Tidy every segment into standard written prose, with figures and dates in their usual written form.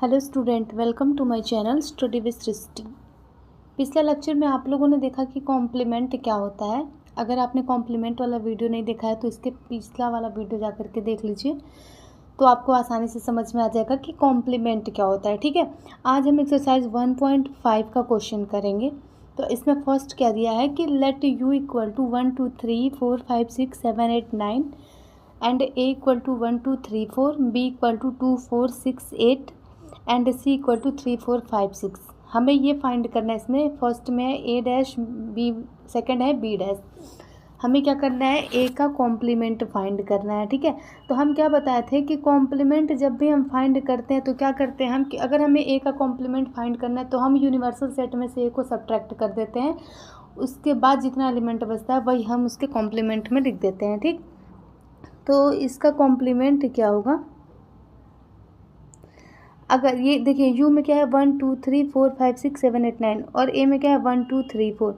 Hello student, welcome to my channel study with Srishti. पिछले lecture में आप लोगों ने देखा कि कॉम्प्लीमेंट क्या होता है। अगर आपने कॉम्प्लीमेंट वाला वीडियो नहीं देखा है तो इसके पिछला वाला वीडियो जा करके देख लीजिए, तो आपको आसानी से समझ में आ जाएगा कि कॉम्प्लीमेंट क्या होता है। ठीक है, आज हम एक्सरसाइज 1.5 का क्वेश्चन करेंगे। तो इसमें फर्स्ट क्या दिया है कि let u equal to 1 2 3 4 5 6 7 8 9 and a equal to 1 2 3 4, b equal to 2 4 6 8 and C equal to 3 4 5 6। हमें ये फाइंड करना है। इसमें फर्स्ट में है ए डैश, बी सेकंड है बी डैश। हमें क्या करना है, ए का कॉम्प्लीमेंट फाइंड करना है। ठीक है, तो हम क्या बताए थे कि कॉम्प्लीमेंट जब भी हम फाइंड करते हैं तो क्या करते हैं हम कि अगर हमें ए का कॉम्प्लीमेंट फाइंड करना है तो हम यूनिवर्सल सेट में से ए को सब्ट्रैक्ट कर देते हैं। उसके बाद जितना एलिमेंट बचता है वही हम उसके कॉम्प्लीमेंट में लिख देते हैं। ठीक, तो इसका कॉम्प्लीमेंट क्या होगा, अगर ये देखिए यू में क्या है 1 2 3 4 5 6 7 8 9 और ए में क्या है 1 2 3 4,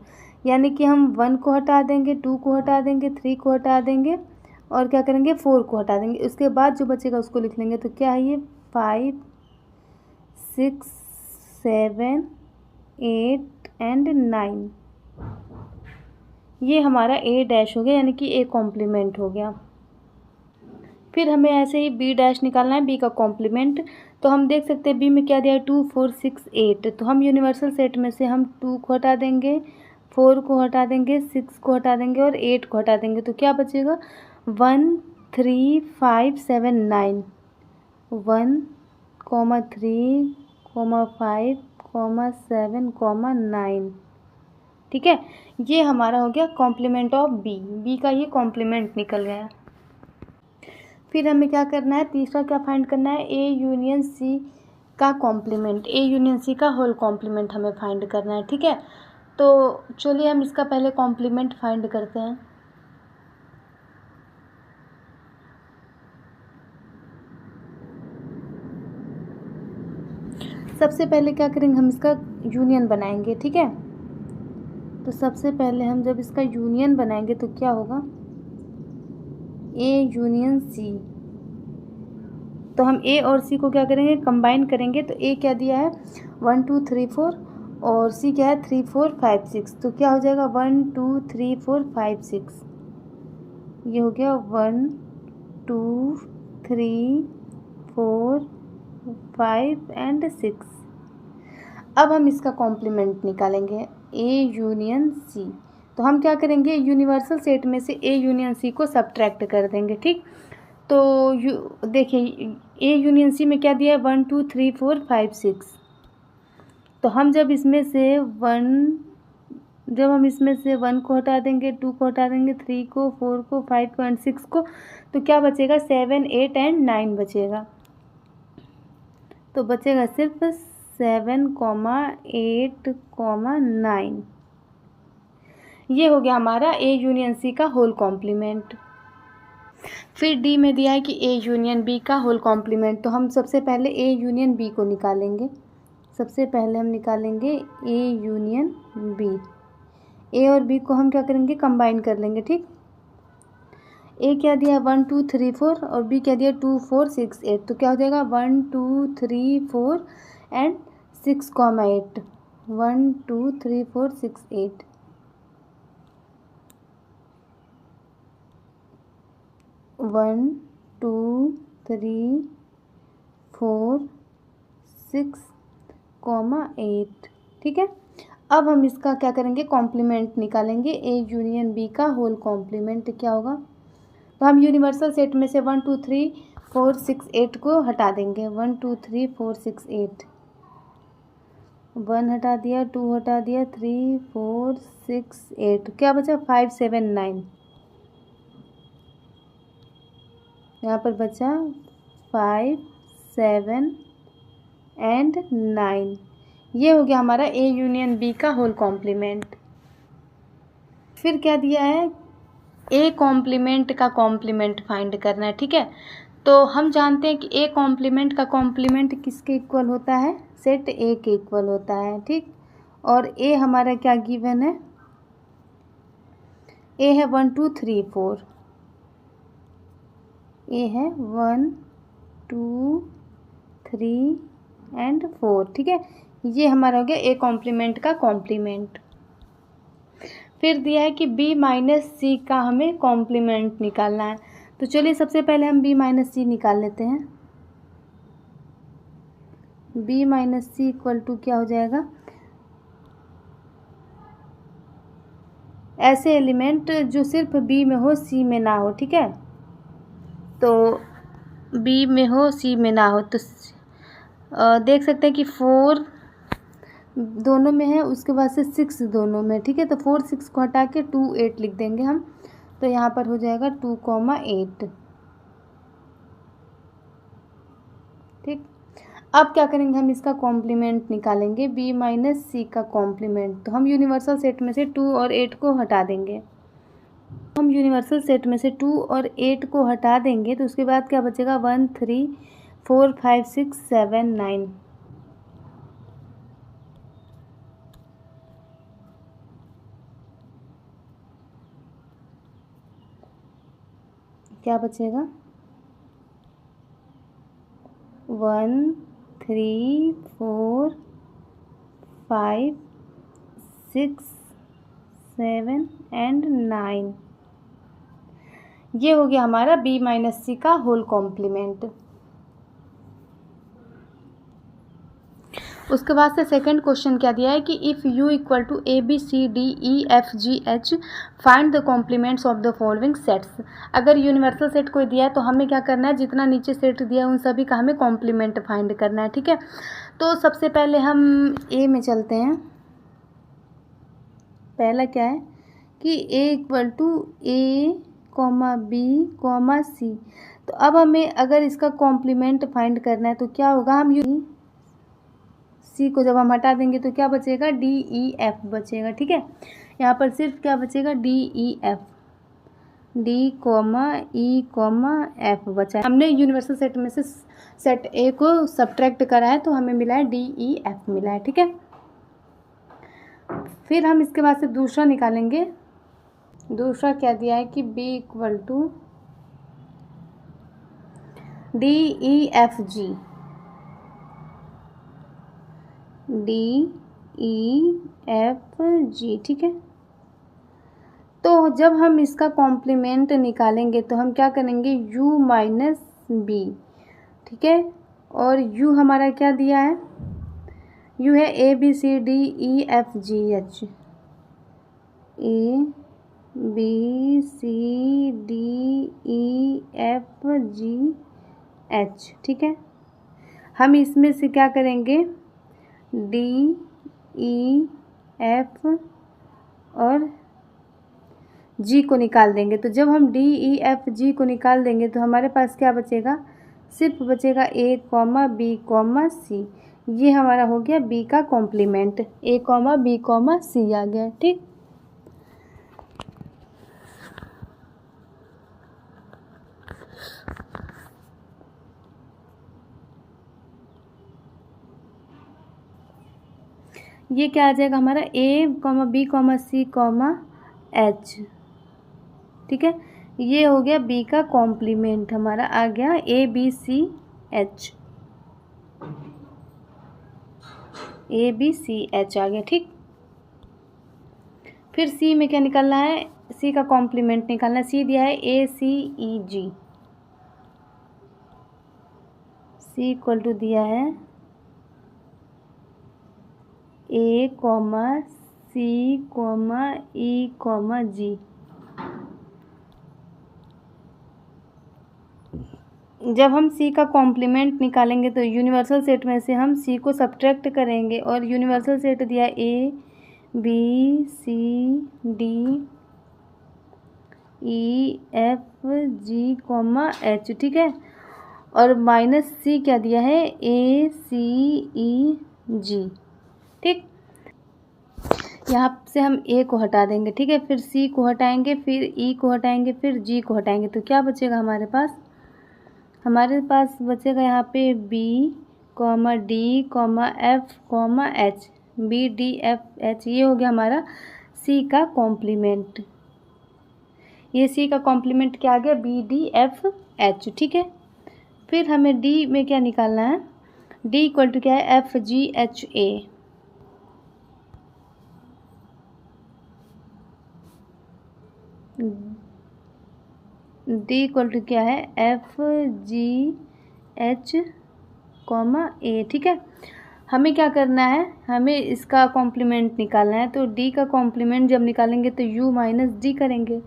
यानी कि हम 1 को हटा देंगे, 2 को हटा देंगे, 3 को हटा देंगे और क्या करेंगे 4 को हटा देंगे। उसके बाद जो बचेगा उसको लिख लेंगे। तो क्या है ये 5 6 7 8 एंड 9, ये हमारा ए डैश हो गया, यानी कि ए कॉम्प्लीमेंट हो गया। फिर हमें ऐसे ही बी डैश निकालना है, बी का कॉम्प्लीमेंट। तो हम देख सकते हैं बी में क्या दिया है 2 4 6 8, तो हम यूनिवर्सल सेट में से हम 2 को हटा देंगे, 4 को हटा देंगे, 6 को हटा देंगे और 8 को हटा देंगे। तो क्या बचेगा 1 3 5 7 9, 1 3 5 7 9। ठीक है, ये हमारा हो गया कॉम्प्लीमेंट ऑफ बी। बी का ये कॉम्प्लीमेंट निकल गया। फिर हमें क्या करना है, तीसरा क्या फाइंड करना है, ए यूनियन सी का कॉम्प्लीमेंट, ए यूनियन सी का होल कॉम्प्लीमेंट हमें फाइंड करना है। ठीक है, तो चलिए हम इसका पहले कॉम्प्लीमेंट फाइंड करते हैं। सबसे पहले क्या करेंगे, हम इसका यूनियन बनाएंगे। ठीक है, तो सबसे पहले हम जब इसका यूनियन बनाएंगे तो क्या होगा, ए यूनियन सी। तो हम ए और सी को क्या करेंगे, कंबाइन करेंगे। तो ए क्या दिया है 1 2 3 4 और सी क्या है 3 4 5 6, तो क्या हो जाएगा 1 2 3 4 5 6, ये हो गया 1 2 3 4 5 एंड 6। अब हम इसका कॉम्प्लीमेंट निकालेंगे, ए यूनियन सी। तो हम क्या करेंगे, यूनिवर्सल सेट में से ए यूनियन सी को सब्ट्रैक्ट कर देंगे। ठीक, तो देखिए ए यूनियन सी में क्या दिया है 1 2 3 4 5 6, तो हम जब इसमें से 1 को हटा देंगे, 2 को हटा देंगे, 3 को, 4 को, 5 को एंड 6 को, तो क्या बचेगा 7 8 एंड 9 बचेगा। तो बचेगा सिर्फ 7 8 9। ये हो गया हमारा ए यूनियन सी का होल कॉम्प्लीमेंट। फिर डी में दिया है कि ए यूनियन बी का होल कॉम्प्लीमेंट। तो हम सबसे पहले ए यूनियन बी को निकालेंगे। सबसे पहले हम निकालेंगे ए यूनियन बी। ए और बी को हम क्या करेंगे, कंबाइन कर लेंगे। ठीक, ए क्या दिया 1 2 3 4 और बी क्या दिया 2 4 6 8, तो क्या हो जाएगा 1 2 3 4 एंड 6 8, 1 2 3 4 6 8। 1 2 3 4 6 8। ठीक है, अब हम इसका क्या करेंगे, कॉम्प्लीमेंट निकालेंगे। ए यूनियन बी का होल कॉम्प्लीमेंट क्या होगा, तो हम यूनिवर्सल सेट में से 1 2 3 4 6 8 को हटा देंगे। 1 2 3 4 6 8, 1 हटा दिया, 2 हटा दिया, 3 4 6 8, क्या बचा 5 7 9, यहाँ पर बचा 5 7 एंड 9। ये हो गया हमारा ए यूनियन बी का होल कॉम्प्लीमेंट। फिर क्या दिया है, ए कॉम्प्लीमेंट का कॉम्प्लीमेंट फाइंड करना है। ठीक है, तो हम जानते हैं कि ए कॉम्प्लीमेंट का कॉम्प्लीमेंट किसके इक्वल होता है, सेट ए के इक्वल होता है। ठीक, और ए हमारा क्या गिवन है, ए है 1 2 3 4, ए है 1 2 3 एंड 4, ठीक है। ये हमारा हो गया ए कॉम्प्लीमेंट का कॉम्प्लीमेंट। फिर दिया है कि बी माइनस सी का हमें कॉम्प्लीमेंट निकालना है। तो चलिए सबसे पहले हम बी माइनस सी निकाल लेते हैं। B minus C equal to क्या हो जाएगा, ऐसे एलिमेंट जो सिर्फ बी में हो सी में ना हो, ठीक है। तो बी में हो सी में ना हो, तो देख सकते हैं कि 4 दोनों में है, उसके बाद से 6 दोनों में, ठीक है। तो 4 6 को हटा के 2 8 लिख देंगे हम। तो यहाँ पर हो जाएगा 2,8, ठीक। अब क्या करेंगे, हम इसका कॉम्प्लीमेंट निकालेंगे, बी माइनस सी का कॉम्प्लीमेंट। तो हम यूनिवर्सल सेट में से 2 और 8 को हटा देंगे। हम यूनिवर्सल सेट में से 2 और 8 को हटा देंगे तो उसके बाद क्या बचेगा, 1 3 4 5 6 7 9। क्या बचेगा, 1 3 4 5 6 7 एंड 9। ये हो गया हमारा बी माइनस सी का होल कॉम्प्लीमेंट। उसके बाद से सेकंड क्वेश्चन क्या दिया है कि if U equal to A B C D E F G H find the complements of the following sets. अगर यूनिवर्सल सेट कोई दिया है तो हमें क्या करना है, जितना नीचे सेट दिया है उन सभी का हमें कॉम्प्लीमेंट फाइंड करना है, ठीक है। तो सबसे पहले हम ए में चलते हैं। पहला क्या है कि A equal to A comma B comma C. तो अब हमें अगर इसका कॉम्प्लीमेंट फाइंड करना है तो क्या होगा, हम सी को जब हम हटा देंगे तो क्या बचेगा, डी ई एफ बचेगा, ठीक है। यहाँ पर सिर्फ क्या बचेगा, D E F, D comma ई कॉमा एफ बचा है। हमने यूनिवर्सल सेट में से सेट ए को सब्ट्रैक्ट करा है तो हमें मिला है डी ई एफ मिला है, ठीक है। फिर हम इसके बाद से दूसरा निकालेंगे। दूसरा क्या दिया है कि B equal to D E F G, D E F G, ठीक है। तो जब हम इसका कॉम्प्लीमेंट निकालेंगे तो हम क्या करेंगे, u माइनस बी, ठीक है। और u हमारा क्या दिया है, u है A B C D E F G H, A B C D E F G H, ठीक है। हम इसमें से क्या करेंगे, डी ई एफ और जी को निकाल देंगे। तो जब हम डी ई एफ जी को निकाल देंगे तो हमारे पास क्या बचेगा, सिर्फ बचेगा ए कॉमा बी कॉमा सी। ये हमारा हो गया बी का कॉम्प्लीमेंट, ए कॉमा बी कॉमा सी आ गया, ठीक। ये क्या आ जाएगा हमारा, ए comma B comma C comma H, ठीक है। ये हो गया बी का कॉम्प्लीमेंट, हमारा आ गया A B C H, A B C H आ गया, ठीक। फिर सी में क्या निकालना है, सी का कॉम्प्लीमेंट निकालना है। सी दिया है ए सी ई जी, सी इक्वल टू दिया है ए कॉमा सी कॉमा ई कॉमा जी। जब हम सी का कॉम्प्लीमेंट निकालेंगे तो यूनिवर्सल सेट में से हम सी को सब्ट्रैक्ट करेंगे और यूनिवर्सल सेट दिया A B C D E F G comma H, ठीक है। और माइनस सी क्या दिया है, ए सी ई जी, ठीक। यहाँ से हम ए को हटा देंगे, ठीक है। फिर सी को हटाएंगे, फिर ई को हटाएंगे, फिर जी को हटाएंगे। तो क्या बचेगा हमारे पास, हमारे पास बचेगा यहाँ पे B comma D comma F comma H, B D F H. ये हो गया हमारा सी का कॉम्प्लीमेंट। ये सी का कॉम्प्लीमेंट क्या आ गया, बी डी एफ एच, ठीक है। फिर हमें डी में क्या निकालना है, डी इक्वल टू क्या है, F G H A. D equal to क्या है, F G H comma A. ठीक है, हमें क्या करना है, हमें इसका कॉम्प्लीमेंट निकालना है। तो डी का कॉम्प्लीमेंट जब निकालेंगे तो यू माइनस डी करेंगे,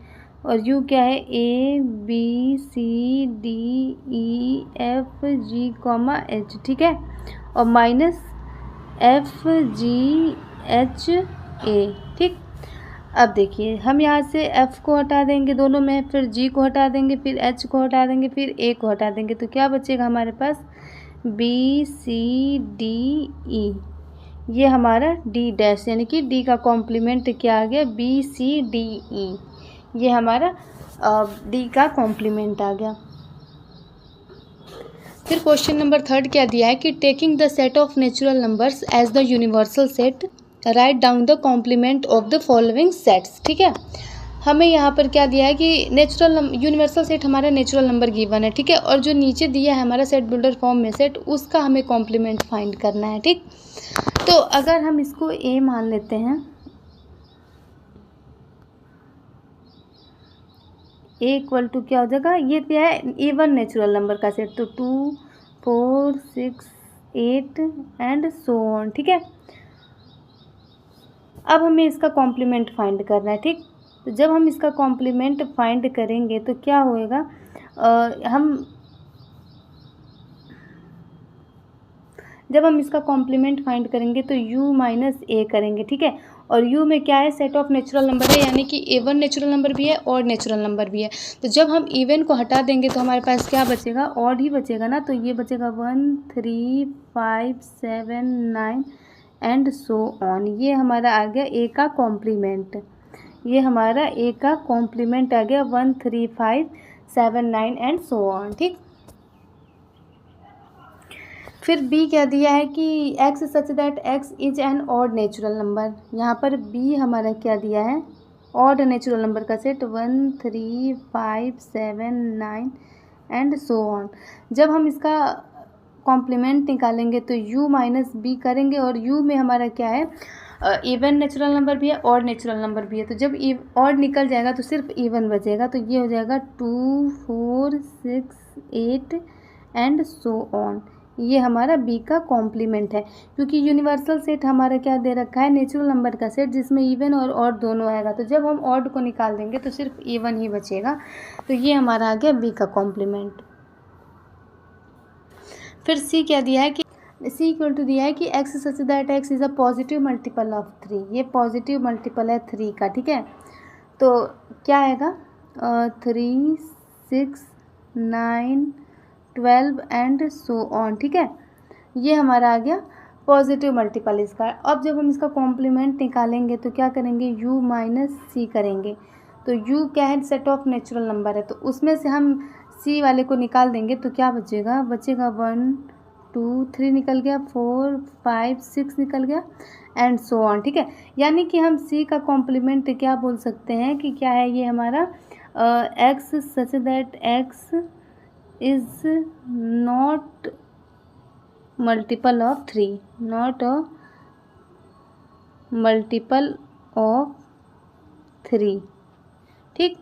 और यू क्या है, A B C D E F G comma H. ठीक है, और minus F G H A. ठीक, अब देखिए हम यहाँ से एफ को हटा देंगे दोनों में, फिर जी को हटा देंगे, फिर एच को हटा देंगे, फिर ए को हटा देंगे, तो क्या बचेगा हमारे पास, बी डी ई। ये हमारा डी डैश, यानी कि डी का कॉम्प्लीमेंट क्या आ गया, बी सी डी ई। ये हमारा डी का कॉम्प्लीमेंट आ गया। फिर क्वेश्चन नंबर 3 क्या दिया है कि taking the set of natural numbers as the universal set, write down the complement of the following sets. ठीक है, हमें यहाँ पर क्या दिया है कि यूनिवर्सल सेट हमारा नेचुरल नंबर गिवन है। ठीक है, और जो नीचे दिया है हमारा सेट बिल्डर फॉर्म में सेट, उसका हमें कॉम्प्लीमेंट फाइंड करना है। ठीक, तो अगर हम इसको ए मान लेते हैं, ए इक्वल टू क्या हो जाएगा, ये क्या है, इवन नेचुरल नंबर का सेट, तो 2 4 6 8 एंड सो ऑन। ठीक है, अब हमें इसका कॉम्प्लीमेंट फाइंड करना है। ठीक, तो जब हम इसका कॉम्प्लीमेंट फाइंड करेंगे तो क्या होएगा, जब हम इसका कॉम्प्लीमेंट फाइंड करेंगे तो u माइनस ए करेंगे। ठीक है, और u में क्या है, सेट ऑफ नेचुरल नंबर है, यानी कि इवन नेचुरल नंबर भी है और नेचुरल नंबर भी है। तो जब हम इवन को हटा देंगे तो हमारे पास क्या बचेगा, ऑड ही बचेगा ना। तो ये बचेगा 1 3 5 7 9 एंड सो ऑन। ये हमारा आ गया ए का कॉम्प्लीमेंट, ये हमारा ए का कॉम्प्लीमेंट आ गया 1 3 5 7 9 एंड सो ऑन। ठीक, फिर बी क्या दिया है कि X such that x is an odd natural number. यहाँ पर बी हमारा क्या दिया है, ऑड नेचुरल नंबर का सेट 1 3 5 7 9 एंड सो ऑन। जब हम इसका कॉम्प्लीमेंट निकालेंगे तो u माइनस बी करेंगे, और u में हमारा क्या है, इवन नेचुरल नंबर भी है और नेचुरल नंबर भी है। तो जब ऑड निकल जाएगा तो सिर्फ इवन बचेगा, तो ये हो जाएगा 2 4 6 8 एंड सो ऑन। ये हमारा बी का कॉम्प्लीमेंट है, क्योंकि यूनिवर्सल सेट हमारा क्या दे रखा है, नेचुरल नंबर का सेट जिसमें इवन और ऑड दोनों आएगा। तो जब हम ऑड को निकाल देंगे तो सिर्फ इवन ही बचेगा, तो ये हमारा आ गया बी का कॉम्प्लीमेंट। फिर सी क्या दिया है कि सी इक्वल टू दिया है कि X such that X is a positive multiple of 3। ये पॉजिटिव मल्टीपल है 3 का। ठीक है, तो क्या आएगा, 3 6 9 12 एंड सो ऑन। ठीक है, ये हमारा आ गया पॉजिटिव मल्टीपल इसका। अब जब हम इसका कॉम्प्लीमेंट निकालेंगे तो क्या करेंगे, u माइनस सी करेंगे। तो u क्या है, सेट ऑफ नेचुरल नंबर है, तो उसमें से हम c वाले को निकाल देंगे तो क्या बचेगा, 1 2 3 निकल गया, 4 5 6 निकल गया एंड सो ऑन। ठीक है, यानी कि हम c का कॉम्प्लीमेंट क्या बोल सकते हैं कि क्या है, ये हमारा x such that x is not multiple of 3, not a multiple of 3। ठीक,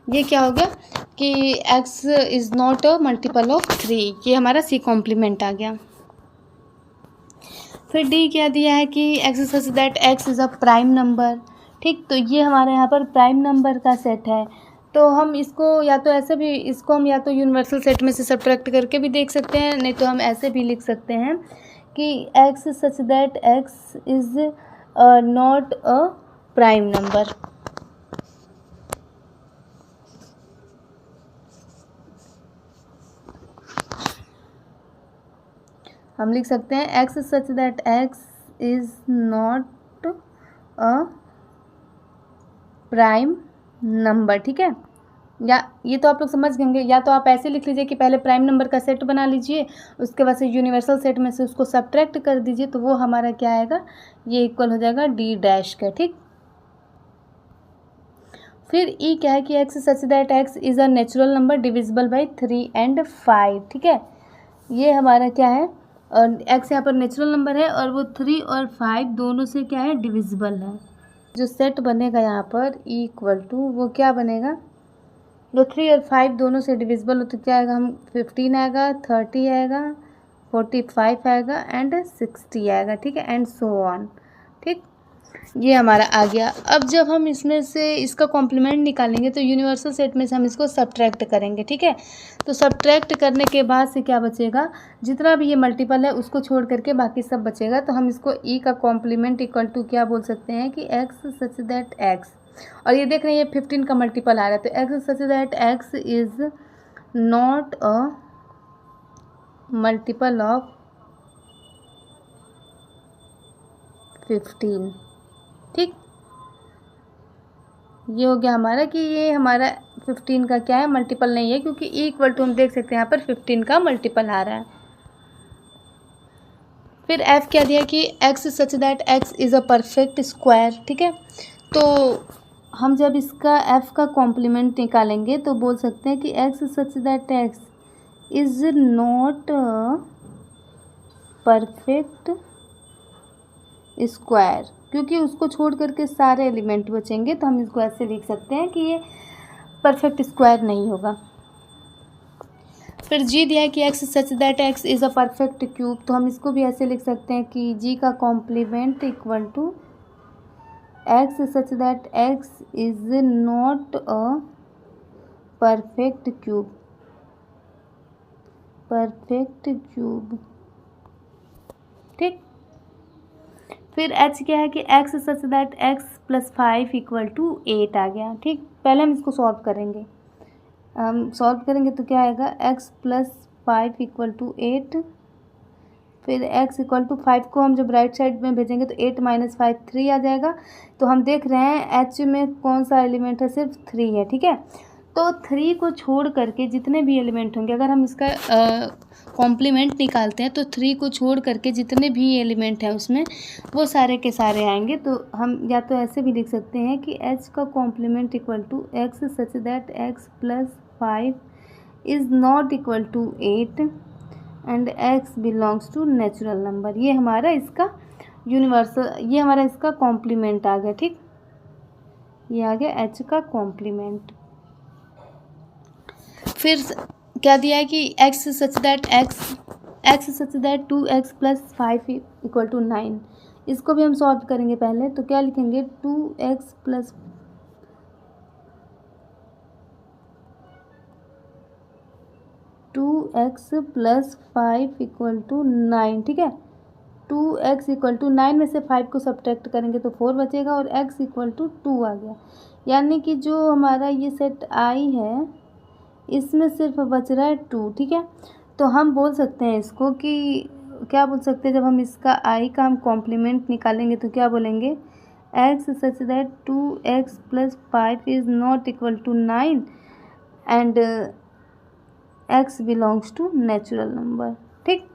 ये क्या हो गया कि x is not a multiple of 3, ये हमारा सी कॉम्प्लीमेंट आ गया। फिर डी क्या दिया है कि x such that x is a prime number. ठीक, तो ये हमारे यहाँ पर प्राइम नंबर का सेट है। तो हम इसको या तो ऐसे भी, इसको हम या तो यूनिवर्सल सेट में से सब्ट्रैक्ट करके भी देख सकते हैं, नहीं तो हम ऐसे भी लिख सकते हैं कि x such that x is not a prime number. हम लिख सकते हैं x such that x is not a prime number. ठीक है, या ये तो आप लोग समझ गएंगे, या तो आप ऐसे लिख लीजिए कि पहले प्राइम नंबर का सेट बना लीजिए, उसके बाद से यूनिवर्सल सेट में से उसको सब्ट्रैक्ट कर दीजिए, तो वो हमारा क्या आएगा, ये इक्वल हो जाएगा डी डैश का। ठीक, फिर ई क्या है कि X such that X is a natural number divisible by 3 and 5, ठीक है। ये हमारा क्या है, एक्स यहाँ पर नेचुरल नंबर है और वो 3 और 5 दोनों से क्या है, डिविजिबल है। जो सेट बनेगा यहाँ पर ई इक्वल टू वो क्या बनेगा, जो 3 और 5 दोनों से डिविजिबल हो तो क्या आएगा, हम 15 आएगा, 30 आएगा, 45 आएगा एंड 60 आएगा, ठीक है, एंड सो ऑन। ठीक, ये हमारा आ गया। अब जब हम इसमें से इसका कॉम्प्लीमेंट निकालेंगे तो यूनिवर्सल सेट में से हम इसको सब्ट्रैक्ट करेंगे, ठीक है। तो सब्ट्रैक्ट करने के बाद से क्या बचेगा, जितना भी ये मल्टीपल है उसको छोड़ करके बाकी सब बचेगा। तो हम इसको ई का कॉम्प्लीमेंट इक्वल टू क्या बोल सकते हैं कि एक्स सच दैट एक्स, और ये देख रहे हैं ये 15 का मल्टीपल आ रहा है, तो x such that X is not a multiple of 15। ठीक, ये हो गया हमारा कि ये हमारा 15 का क्या है, मल्टीपल नहीं है, क्योंकि ई इक्वल टू हम देख सकते हैं यहाँ पर 15 का मल्टीपल आ रहा है। फिर एफ क्या दिया कि X such that X is a perfect square, ठीक है। तो हम जब इसका एफ का कॉम्प्लीमेंट निकालेंगे तो बोल सकते हैं कि X such that X is not perfect square, क्योंकि उसको छोड़ करके सारे एलिमेंट बचेंगे, तो हम इसको ऐसे लिख सकते हैं कि ये परफेक्ट स्क्वायर नहीं होगा। फिर जी दिया है कि X such that X is a perfect cube, तो हम इसको भी ऐसे लिख सकते हैं कि जी का complement equal to X such that X is not a perfect cube, perfect cube. ठीक, फिर एच क्या है कि X such that X plus 5 equal to 8 आ गया। ठीक, पहले हम इसको सॉल्व करेंगे, हम सॉल्व करेंगे तो क्या आएगा, एक्स प्लस 5 इक्वल टू 8, फिर एक्स इक्वल टू 5 को हम जब राइट साइड में भेजेंगे तो 8 माइनस 5 3 आ जाएगा। तो हम देख रहे हैं एच में कौन सा एलिमेंट है, सिर्फ 3 है, ठीक है। तो 3 को छोड़ करके जितने भी एलिमेंट होंगे, अगर हम इसका कॉम्प्लीमेंट निकालते हैं तो 3 को छोड़ करके जितने भी एलिमेंट हैं उसमें वो सारे के सारे आएंगे। तो हम या तो ऐसे भी लिख सकते हैं कि एच का complement equal to X such that X plus 5 is not equal to 8 and X belongs to natural number. ये हमारा इसका यूनिवर्सल, ये हमारा इसका कॉम्प्लीमेंट आ गया। ठीक, ये आ गया एच का कॉम्प्लीमेंट। फिर क्या दिया है कि X such that 2x plus 5 equal to 9, इसको भी हम सॉल्व करेंगे। पहले तो क्या लिखेंगे, 2x प्लस 5 इक्वल टू 9, ठीक है। 2x इक्वल टू 9 में से 5 को सब्ट्रैक्ट करेंगे तो 4 बचेगा और x इक्वल टू 2 आ गया। यानी कि जो हमारा ये सेट आई है इसमें सिर्फ बच रहा है 2, ठीक है। तो हम बोल सकते हैं इसको कि क्या बोल सकते हैं, जब हम इसका आई का हम कॉम्प्लीमेंट निकालेंगे तो क्या बोलेंगे, X such that 2x plus 5 is not equal to 9 and X belongs to natural number. ठीक,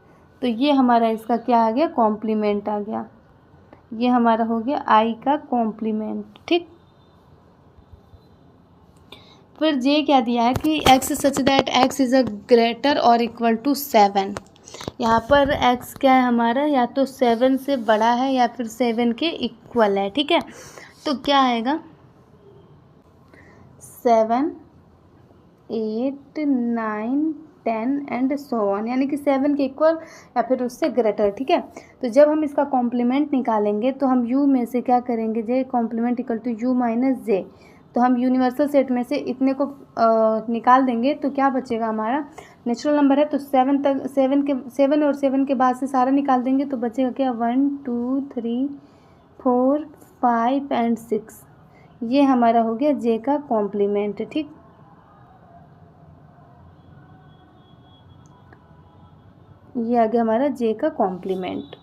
तो ये हमारा इसका क्या आ गया, कॉम्प्लीमेंट आ गया। ये हमारा हो गया आई का कॉम्प्लीमेंट। ठीक, फिर जे क्या दिया है कि X such that X is a greater और इक्वल टू 7। यहाँ पर एक्स क्या है हमारा, या तो 7 से बड़ा है या फिर 7 के इक्वल है, ठीक है। तो क्या आएगा, 7 8 9 10 एंड सो ऑन, यानी कि 7 के इक्वल या फिर उससे ग्रेटर, ठीक है। तो जब हम इसका कॉम्प्लीमेंट निकालेंगे तो हम u में से क्या करेंगे, J complement equal to u minus J. तो हम यूनिवर्सल सेट में से इतने को निकाल देंगे तो क्या बचेगा, हमारा नेचुरल नंबर है तो 7 और 7 के बाद से सारा निकाल देंगे तो बचेगा क्या, 1 2 3 4 5 एंड 6। ये हमारा हो गया जे का कॉम्प्लीमेंट। ठीक, ये आ गया हमारा जे का कॉम्प्लीमेंट।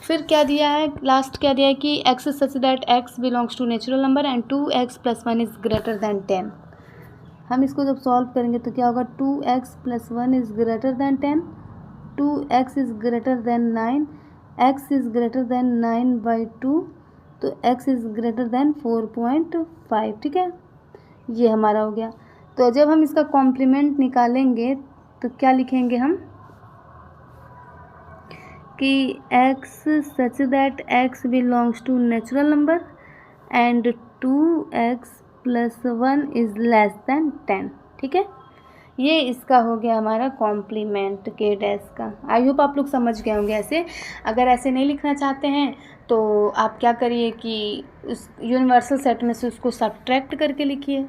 फिर क्या दिया है, लास्ट क्या दिया है कि X such that X belongs to natural number and 2x plus 1 is greater than 10। हम इसको जब सॉल्व करेंगे तो क्या होगा, 2x plus 1 is greater than 10, 2x is greater then 9, x is greater then 9/2 तो x इज़ ग्रेटर देन 4.5, ठीक है, ये हमारा हो गया। तो जब हम इसका कॉम्प्लीमेंट निकालेंगे तो क्या लिखेंगे हम कि x such that x belongs to natural number and 2x + 1 is less than 10, ठीक है। ये इसका हो गया हमारा कॉम्प्लीमेंट के डैश का। आई होप आप लोग समझ गए होंगे। ऐसे अगर ऐसे नहीं लिखना चाहते हैं तो आप क्या करिए कि उस यूनिवर्सल सेट में से उसको सब्ट्रैक्ट करके लिखिए।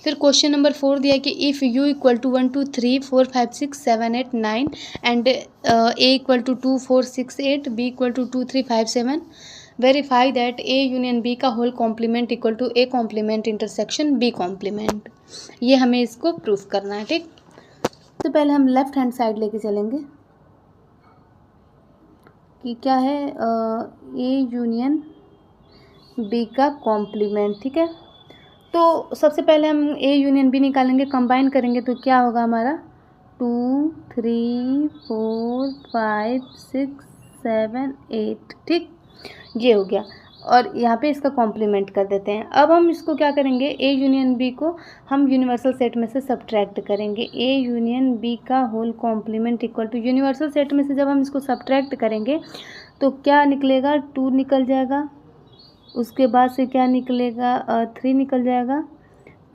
फिर क्वेश्चन नंबर 4 दिया कि if u = 1 2 3 4 5 6 7 8 9 and a = 2 4 6 8 b = 2 3 5 7 verify that a union b का whole complement equal to a complement intersection b complement. ये हमें इसको प्रूफ करना है, ठीक। तो पहले हम लेफ्ट हैंड साइड लेके चलेंगे कि क्या है a यूनियन b का कॉम्प्लीमेंट, ठीक है। तो सबसे पहले हम a यूनियन b निकालेंगे, कंबाइन करेंगे तो क्या होगा हमारा 2 3 4 5 6 7 8, ठीक, ये हो गया। और यहाँ पे इसका कॉम्प्लीमेंट कर देते हैं। अब हम इसको क्या करेंगे, a यूनियन b को हम यूनिवर्सल सेट में से सब्ट्रैक्ट करेंगे। a यूनियन b का whole complement equal to universal set में से जब हम इसको सब्ट्रैक्ट करेंगे तो क्या निकलेगा, 2 निकल जाएगा, उसके बाद से क्या निकलेगा 3 निकल जाएगा,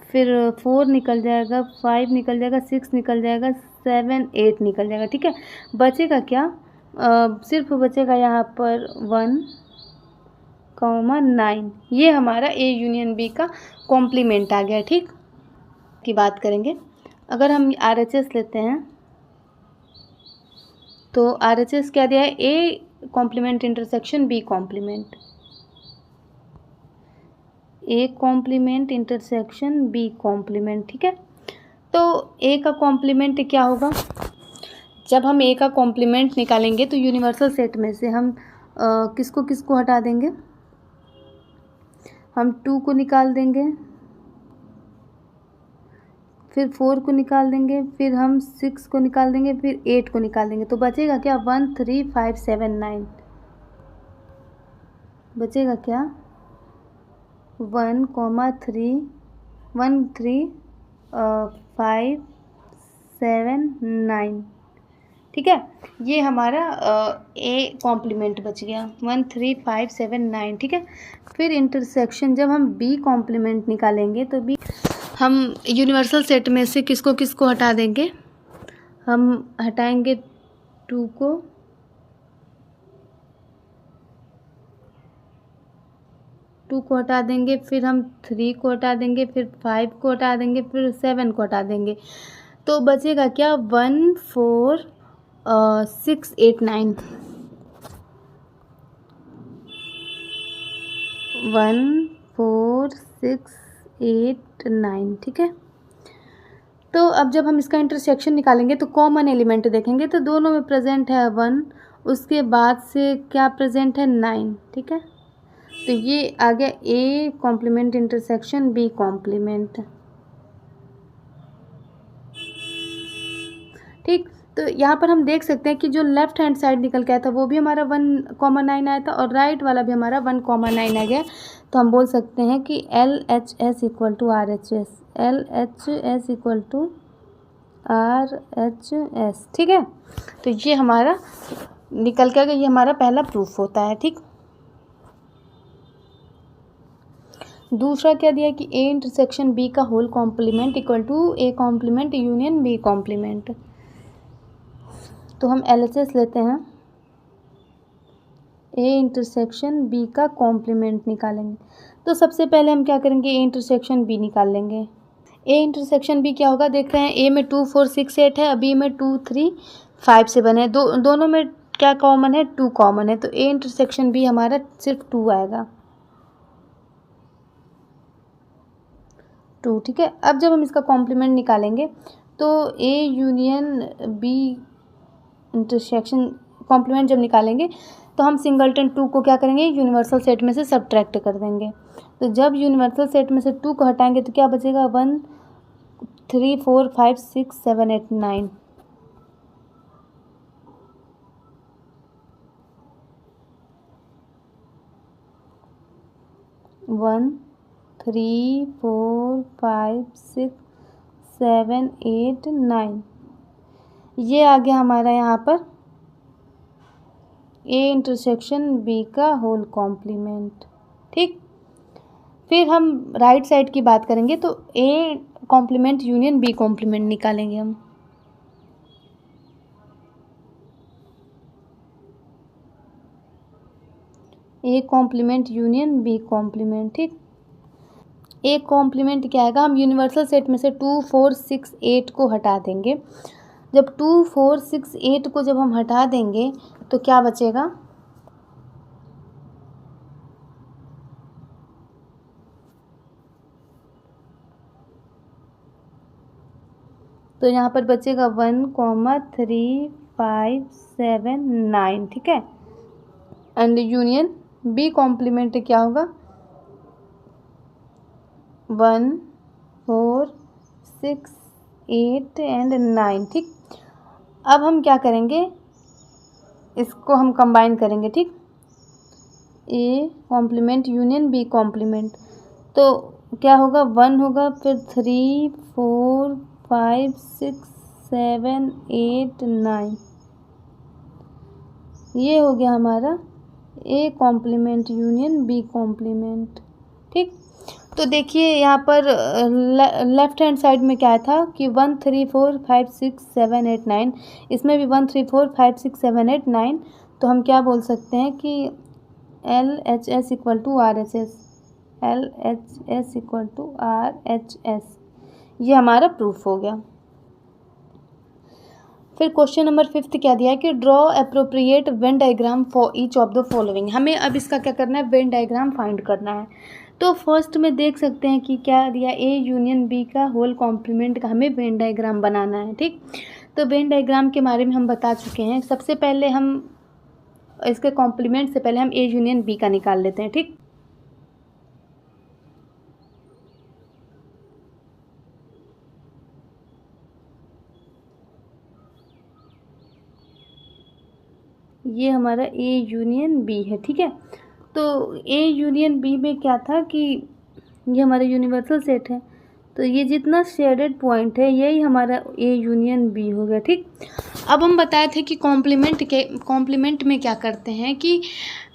फिर 4 निकल जाएगा, 5 निकल जाएगा, 6 निकल जाएगा, 7 8 निकल जाएगा, ठीक है। बचेगा क्या, सिर्फ बचेगा यहाँ पर 1, 9। ये हमारा a यूनियन b का कॉम्प्लीमेंट आ गया, ठीक। की बात करेंगे, अगर हम RHS लेते हैं तो RHS क्या दिया है, a complement intersection b complement, a complement intersection b complement, ठीक है। तो a का कॉम्प्लीमेंट क्या होगा, जब हम a का कॉम्प्लीमेंट निकालेंगे तो यूनिवर्सल सेट में से हम किसको किसको हटा देंगे, हम 2 को निकाल देंगे, फिर 4 को निकाल देंगे, फिर हम 6 को निकाल देंगे, फिर 8 को निकाल देंगे। तो बचेगा क्या 1 3 5 7 9, बचेगा क्या 1 3 1 3 5 7 9, ठीक है। ये हमारा a कॉम्प्लीमेंट बच गया 1 3 5 7 9, ठीक है। फिर इंटरसेक्शन जब हम b कॉम्प्लीमेंट निकालेंगे तो b हम यूनिवर्सल सेट में से किसको किसको हटा देंगे, हम हटाएंगे 2 को, हटा देंगे, फिर हम 3 को हटा देंगे, फिर 5 को हटा देंगे, फिर 7 को हटा देंगे। तो बचेगा क्या 1 4 6 8 9, 1 4 6 8 9, ठीक है। तो अब जब हम इसका इंटरसेक्शन निकालेंगे तो कॉमन एलिमेंट देखेंगे तो दोनों में प्रेजेंट है 1, उसके बाद से क्या प्रेजेंट है 9, ठीक है। तो ये आ गया a complement intersection b complement, ठीक। तो यहाँ पर हम देख सकते हैं कि जो लेफ्ट हैंड साइड निकल के आया था वो भी हमारा 1,9 आया था और राइट वाला भी हमारा 1,9 आ गया। तो हम बोल सकते हैं कि LHS equal to RHS, LHS equal to RHS, ठीक है। तो ये हमारा निकल के आ गया, ये हमारा पहला प्रूफ होता है, ठीक। दूसरा क्या दिया कि a इंटरसेक्शन b का whole complement equal to a complement union b complement. तो हम LHS लेते हैं, a इंटरसेक्शन b का कॉम्प्लीमेंट निकालेंगे। तो सबसे पहले हम क्या करेंगे, a इंटरसेक्शन b निकाल लेंगे। a इंटरसेक्शन b क्या होगा, देख रहे हैं a में 2 4 6 8 है, b में 2 3 5 7 है, दोनों में क्या कॉमन है, 2 कॉमन है। तो a इंटरसेक्शन b हमारा सिर्फ 2 आएगा, 2, ठीक है। अब जब हम इसका कॉम्प्लीमेंट निकालेंगे तो a union b intersection complement जब निकालेंगे तो हम सिंगलटन 2 को क्या करेंगे, यूनिवर्सल सेट में से सब्ट्रैक्ट कर देंगे। तो जब यूनिवर्सल सेट में से 2 को हटाएंगे तो क्या बचेगा 1 3 4 5 6 7 8 9, 1 3 4 5 6 7 8 9। ये आ गया हमारा यहाँ पर ए इंटरसेक्शन बी का होल कॉम्प्लीमेंट। ठीक, फिर हम राइट साइड की बात करेंगे तो A complement union B complement निकालेंगे हम। A complement union B complement. ठीक, ए कॉम्प्लीमेंट क्या आएगा, हम यूनिवर्सल सेट में से 2 4 6 8 को हटा देंगे। जब 2 4 6 8 को जब हम हटा देंगे तो क्या बचेगा, तो यहाँ पर बचेगा 1 3 5 7 9। ठीक है, एंड यूनियन बी कॉम्प्लीमेंट क्या होगा, 1 4 6 8 एंड 9। ठीक, अब हम क्या करेंगे, इसको हम कंबाइन करेंगे। ठीक, A complement union B complement, तो क्या होगा, 1 होगा, फिर 3 4 5 6 7 8 9। ये हो गया हमारा A complement union B complement. ठीक, तो देखिए यहाँ पर लेफ्ट हैंड साइड में क्या था कि 1 3 4 5 6 7 8 9, इसमें भी 1 3 4 5 6 7 8 9। तो हम क्या बोल सकते हैं कि LHS equal to RHS, LHS equal to RHS। ये हमारा प्रूफ हो गया। फिर क्वेश्चन नंबर 5 क्या दिया है कि draw appropriate Venn diagram for each of the following. हमें अब इसका क्या करना है, वेन डायग्राम फाइंड करना है। तो फर्स्ट में देख सकते हैं कि क्या दिया, ए यूनियन बी का होल कॉम्प्लीमेंट का हमें वेन डायग्राम बनाना है। ठीक, तो वेन डायग्राम के बारे में हम बता चुके हैं। सबसे पहले हम इसके कॉम्प्लीमेंट से पहले हम ए यूनियन बी का निकाल लेते हैं। ठीक, ये हमारा ए यूनियन बी है। ठीक है, तो ए यूनियन बी में क्या था कि ये हमारा यूनिवर्सल सेट है, तो ये जितना शेडेड पॉइंट है यही हमारा ए यूनियन बी हो गया। ठीक, अब हम बताए थे कि कॉम्प्लीमेंट में क्या करते हैं कि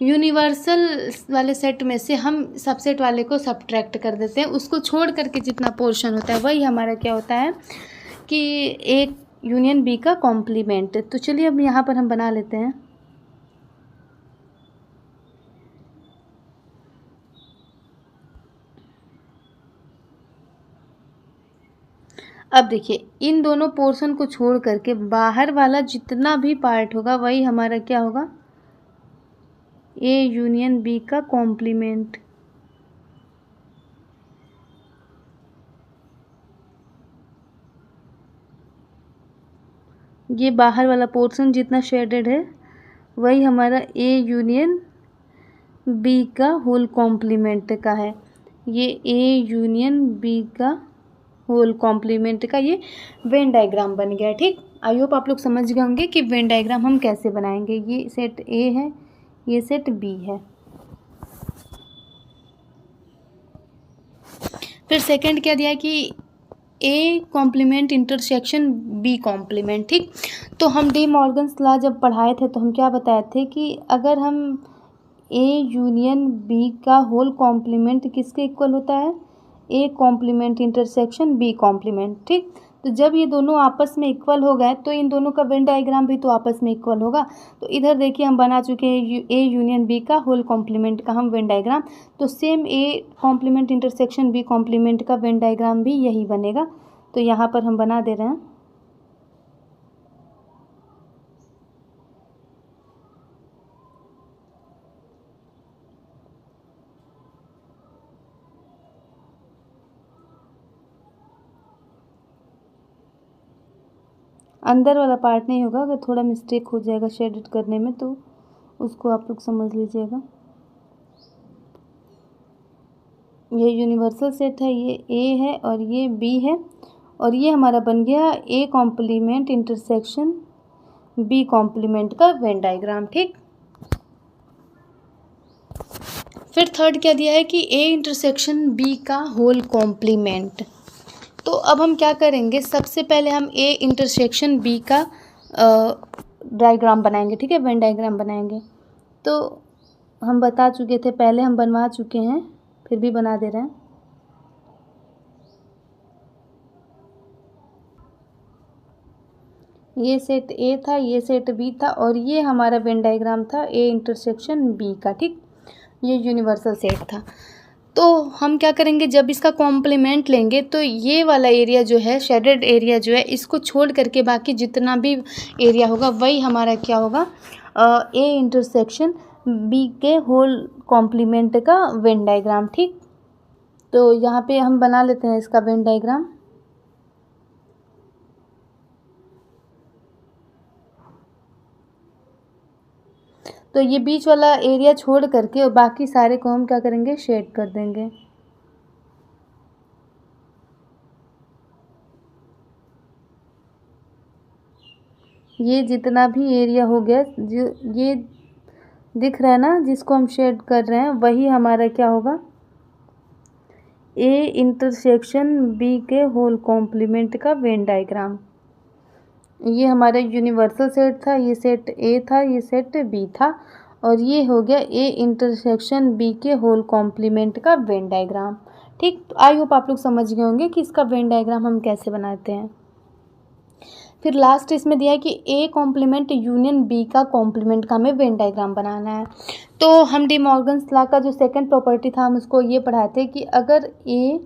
यूनिवर्सल वाले सेट में से हम सबसेट वाले को सब्ट्रैक्ट कर देते हैं, उसको छोड़ करके जितना पोर्शन होता है वही हमारा क्या होता है कि एक यूनियन बी का कॉम्प्लीमेंट। तो चलिए अब यहाँ पर हम बना लेते हैं। अब देखिए, इन दोनों पोर्शन को छोड़ करके बाहर वाला जितना भी पार्ट होगा वही हमारा क्या होगा, ए यूनियन बी का कॉम्प्लीमेंट। ये बाहर वाला पोर्शन जितना शेडेड है वही हमारा ए यूनियन बी का होल कॉम्प्लीमेंट का है। ये ए यूनियन बी का होल कॉम्प्लीमेंट का ये वेन डायग्राम बन गया। ठीक, आई होप आप लोग समझ गए होंगे कि वेन डायग्राम हम कैसे बनाएंगे। ये सेट ए है, ये सेट बी है। फिर सेकंड क्या दिया कि A complement intersection B complement. ठीक, तो हम डी मॉर्गन्स लॉ जब पढ़ाए थे तो हम क्या बताए थे कि अगर हम ए यूनियन बी का होल कॉम्प्लीमेंट किसके इक्वल होता है, A complement intersection B complement. ठीक, तो जब ये दोनों आपस में इक्वल हो गए तो इन दोनों का वेन डायग्राम भी तो आपस में इक्वल होगा। तो इधर देखिए हम बना चुके हैं ए यूनियन बी का होल कॉम्प्लीमेंट का हम वेन डायग्राम, तो same A complement intersection B complement का वेन डायग्राम भी यही बनेगा। तो यहाँ पर हम बना दे रहे हैं। अंदर वाला पार्ट नहीं होगा, अगर थोड़ा मिस्टेक हो जाएगा शेडेड करने में तो उसको आप लोग समझ लीजिएगा। ये यूनिवर्सल सेट है, ये ए है और ये बी है, और ये हमारा बन गया A complement intersection B complement का वेन डायग्राम। ठीक, फिर थर्ड क्या दिया है कि ए इंटरसेक्शन बी का होल कॉम्प्लीमेंट। तो अब हम क्या करेंगे, सबसे पहले हम ए इंटरसेक्शन बी का डायग्राम बनाएंगे, ठीक है, वेन डायग्राम बनाएंगे। तो हम बता चुके थे पहले, हम बनवा चुके हैं, फिर भी बना दे रहे हैं। ये सेट ए था, ये सेट बी था, और ये हमारा वेन डायग्राम था ए इंटरसेक्शन बी का, ठीक, ये यूनिवर्सल सेट था। तो हम क्या करेंगे, जब इसका कॉम्प्लीमेंट लेंगे तो ये वाला एरिया जो है, शेडेड एरिया जो है, इसको छोड़ करके बाकी जितना भी एरिया होगा वही हमारा क्या होगा, ए इंटरसेक्शन बी के होल कॉम्प्लीमेंट का वेन डायग्राम, ठीक। तो यहाँ पे हम बना लेते हैं इसका वेन डायग्राम। तो ये बीच वाला एरिया छोड़ करके और बाकी सारे को हम क्या करेंगे, शेड कर देंगे। ये जितना भी एरिया हो गया, जो ये दिख रहा है ना, जिसको हम शेड कर रहे हैं, वही हमारा क्या होगा, ए इंटरसेक्शन बी के होल कॉम्प्लीमेंट का वेन डायग्राम। ये हमारा यूनिवर्सल सेट था, ये सेट ए था, ये सेट बी था, और ये हो गया ए इंटरसेक्शन बी के होल कॉम्प्लीमेंट का वेन डायग्राम, ठीक। तो आई होप आप लोग समझ गए होंगे कि इसका वेन डायग्राम हम कैसे बनाते हैं। फिर लास्ट इसमें दिया है कि ए कॉम्प्लीमेंट यूनियन बी का कॉम्प्लीमेंट का हमें वेन डायग्राम बनाना है। तो हम डी मॉर्गन्स लॉ का जो सेकंड प्रॉपर्टी था, हम उसको ये पढ़ाए थे कि अगर ए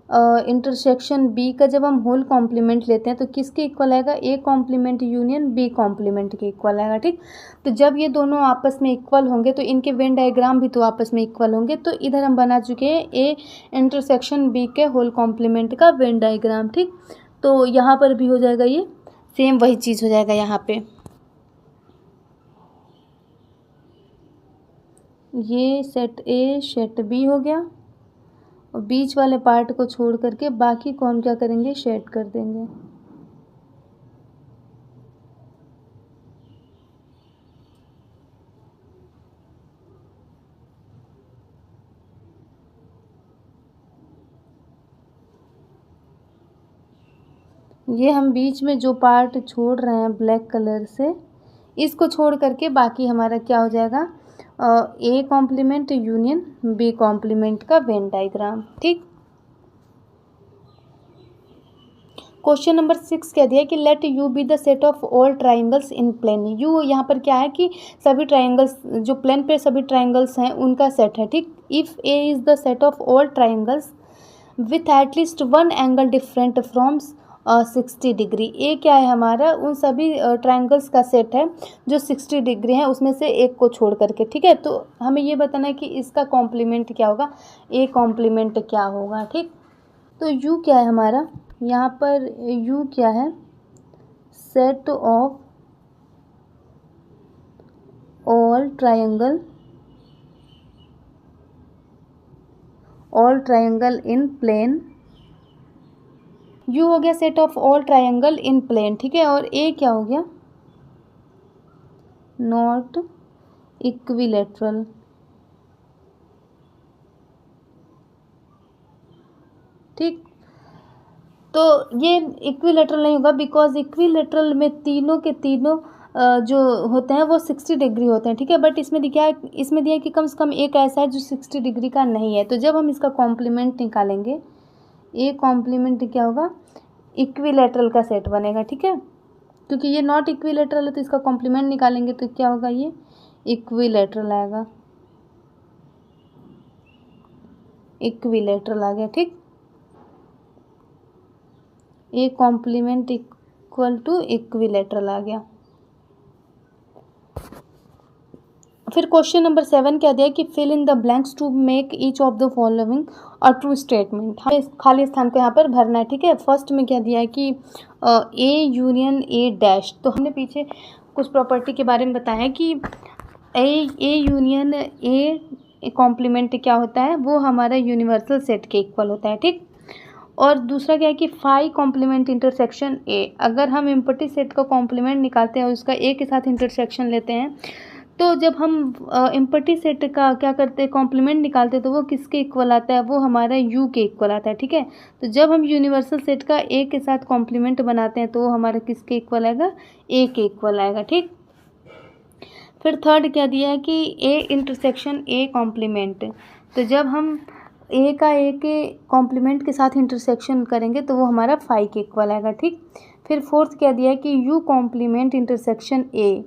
इंटरसेक्शन बी का जब हम होल कॉम्प्लीमेंट लेते हैं तो किसके इक्वल आएगा, A complement union B complement के इक्वल आएगा, ठीक। तो जब ये दोनों आपस में इक्वल होंगे तो इनके वेन डायग्राम भी तो आपस में इक्वल होंगे। तो इधर हम बना चुके हैं ए इंटरसेक्शन बी के होल कॉम्प्लीमेंट का वेन डायग्राम, ठीक। तो यहाँ पर भी हो जाएगा, ये सेम वही चीज़ हो जाएगा यहाँ पे। ये सेट ए सेट बी हो गया, और बीच वाले पार्ट को छोड़ करके बाकी को हम क्या करेंगे, शेड कर देंगे। ये हम बीच में जो पार्ट छोड़ रहे हैं ब्लैक कलर से, इसको छोड़ करके बाकी हमारा क्या हो जाएगा, A complement union B complement का वेन डायग्राम, ठीक। क्वेश्चन नंबर 6 कह दिया कि let U be the set of all triangles in plane. U यहाँ पर क्या है कि सभी ट्राइंगल्स जो प्लेन पे सभी ट्राइंगल्स हैं उनका सेट है, ठीक। If A is the set of all triangles with at least one angle different from 60 degree. A क्या है हमारा, उन सभी ट्राइंगल्स का सेट है जो 60 डिग्री है, उसमें से एक को छोड़ करके, ठीक है। तो हमें ये बताना है कि इसका कॉम्प्लीमेंट क्या होगा, ए कॉम्प्लीमेंट क्या होगा, ठीक। तो यू क्या है हमारा, यहाँ पर यू क्या है, set of all triangle in plane. U हो गया set of all triangle in plane, ठीक है। और ए क्या हो गया, नॉट इक्विलेटरल, ठीक। तो ये इक्विलेटरल नहीं होगा, बिकॉज इक्विलेटरल में तीनों के तीनों जो होते हैं वो 60 डिग्री होते हैं, ठीक है। बट इसमें दिया है, इसमें दिया है कि कम से कम एक ऐसा है जो 60 डिग्री का नहीं है। तो जब हम इसका कॉम्प्लीमेंट निकालेंगे, ए कॉम्प्लीमेंट क्या होगा, इक्विलेटरल का सेट बनेगा, ठीक है। क्योंकि ये नॉट इक्विलेटरल है तो इसका कॉम्प्लीमेंट निकालेंगे तो क्या होगा, ये इक्विलेटरल आएगा, इक्विलेटरल आ गया, ठीक। A complement equal to equilateral आ गया। फिर क्वेश्चन नंबर 7 क्या दिया कि fill in the blanks to make each of the following a true statement. हमें खाली स्थान को यहाँ पर भरना है, ठीक है। फर्स्ट में क्या दिया है कि ए यूनियन ए डैश। तो हमने पीछे कुछ प्रॉपर्टी के बारे में बताया है कि ए यूनियन ए कॉम्प्लीमेंट क्या होता है, वो हमारा यूनिवर्सल सेट के इक्वल होता है, ठीक। और दूसरा क्या है कि फाई कॉम्प्लीमेंट इंटरसेक्शन ए। अगर हम एम्प्टी सेट का कॉम्प्लीमेंट निकालते हैं और उसका ए के साथ इंटरसेक्शन लेते हैं तो जब हम एम्प्टी सेट का क्या करते हैं, कॉम्प्लीमेंट निकालते हैं, तो वो किसके इक्वल आता है, वो हमारा यू के इक्वल आता है। ठीक है, तो जब हम यूनिवर्सल सेट का ए के साथ कॉम्प्लीमेंट बनाते हैं तो वो हमारा किसके इक्वल आएगा, ए के इक्वल आएगा। ठीक, फिर थर्ड क्या दिया है कि ए इंटरसेक्शन ए कॉम्प्लीमेंट, तो जब हम ए का ए के कॉम्प्लीमेंट के साथ इंटरसेक्शन करेंगे तो वो हमारा फाई के इक्वल आएगा। ठीक, फिर फोर्थ क्या दिया है कि यू कॉम्प्लीमेंट इंटरसेक्शन ए,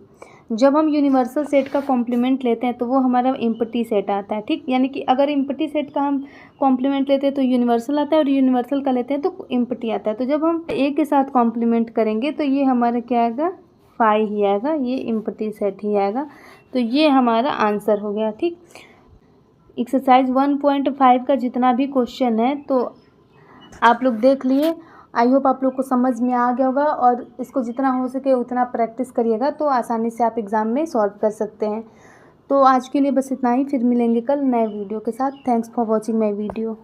जब हम यूनिवर्सल सेट का कॉम्प्लीमेंट लेते हैं तो वो हमारा एम्प्टी सेट आता है। ठीक, यानी कि अगर एम्प्टी सेट का हम कॉम्प्लीमेंट लेते हैं तो यूनिवर्सल आता है और यूनिवर्सल का लेते हैं तो एम्प्टी आता है। तो जब हम ए के साथ कॉम्प्लीमेंट करेंगे तो ये हमारा क्या आएगा, फाई ही आएगा, ये एम्प्टी सेट ही आएगा। तो ये हमारा आंसर हो गया। ठीक, एक्सरसाइज 1.5 का जितना भी क्वेश्चन है तो आप लोग देख लिए। आई होप आप लोग को समझ में आ गया होगा और इसको जितना हो सके उतना प्रैक्टिस करिएगा तो आसानी से आप एग्ज़ाम में सॉल्व कर सकते हैं। तो आज के लिए बस इतना ही, फिर मिलेंगे कल नए वीडियो के साथ। Thanks for watching my video.